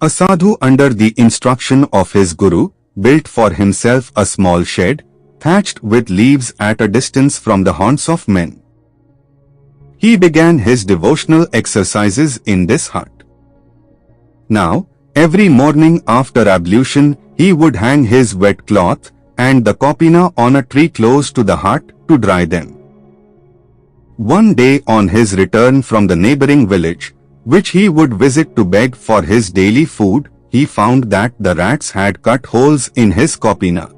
A sadhu, under the instruction of his guru, built for himself a small shed, thatched with leaves at a distance from the haunts of men. He began his devotional exercises in this hut. Now, every morning after ablution, he would hang his wet cloth and the kopina on a tree close to the hut to dry them. One day, on his return from the neighboring village, which he would visit to beg for his daily food, he found that the rats had cut holes in his kopina.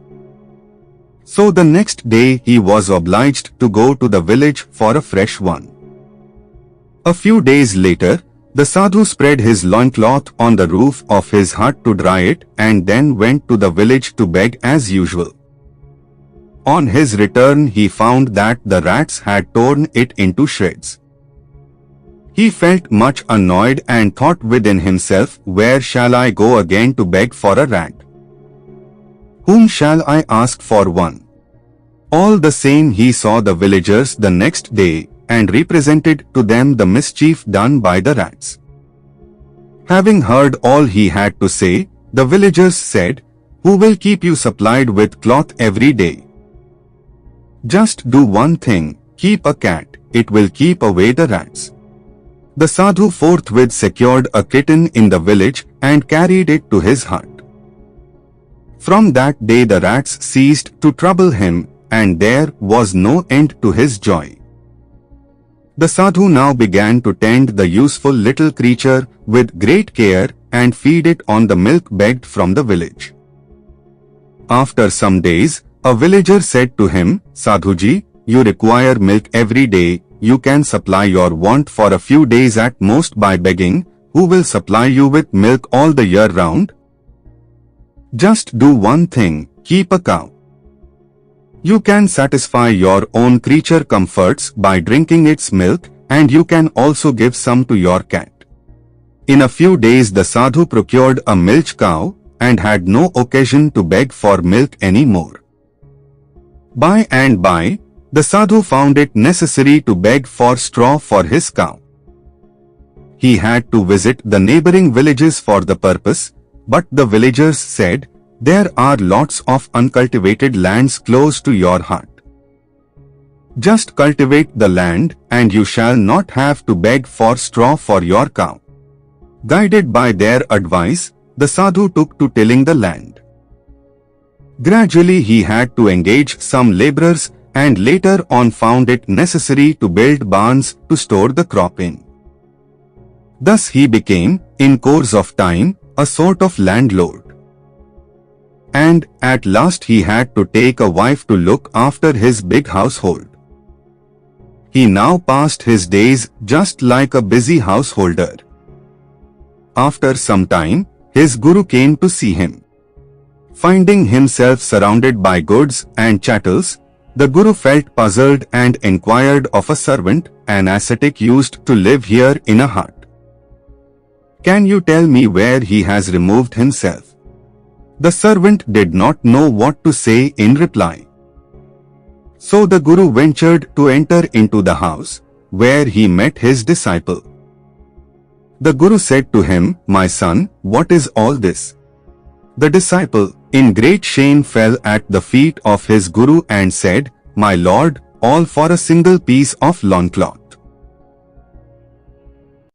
So the next day he was obliged to go to the village for a fresh one. A few days later, the sadhu spread his loincloth on the roof of his hut to dry it and then went to the village to beg as usual. On his return, he found that the rats had torn it into shreds. He felt much annoyed and thought within himself, "Where shall I go again to beg for a rat? Whom shall I ask for one?" All the same, he saw the villagers the next day and represented to them the mischief done by the rats. Having heard all he had to say, the villagers said, "Who will keep you supplied with cloth every day? Just do one thing, keep a cat, it will keep away the rats." The sadhu forthwith secured a kitten in the village and carried it to his hut. From that day the rats ceased to trouble him, and there was no end to his joy. The sadhu now began to tend the useful little creature with great care and feed it on the milk begged from the village. After some days, a villager said to him, "Sadhuji, you require milk every day. You can supply your want for a few days at most by begging. Who will supply you with milk all the year round? Just do one thing, keep a cow. You can satisfy your own creature comforts by drinking its milk, and you can also give some to your cat." In a few days the sadhu procured a milch cow and had no occasion to beg for milk any more. By and by, the sadhu found it necessary to beg for straw for his cow. He had to visit the neighboring villages for the purpose, but the villagers said, "There are lots of uncultivated lands close to your hut. Just cultivate the land and you shall not have to beg for straw for your cow." Guided by their advice, the sadhu took to tilling the land. Gradually he had to engage some laborers and later on found it necessary to build barns to store the crop in. Thus he became, in course of time, a sort of landlord. And at last he had to take a wife to look after his big household. He now passed his days just like a busy householder. After some time, his guru came to see him. Finding himself surrounded by goods and chattels, the guru felt puzzled and inquired of a servant, "An ascetic used to live here in a hut. Can you tell me where he has removed himself?" The servant did not know what to say in reply. So the guru ventured to enter into the house, where he met his disciple. The guru said to him, "My son, what is all this?" The disciple, in great shame, fell at the feet of his guru and said, "My lord, all for a single piece of loincloth.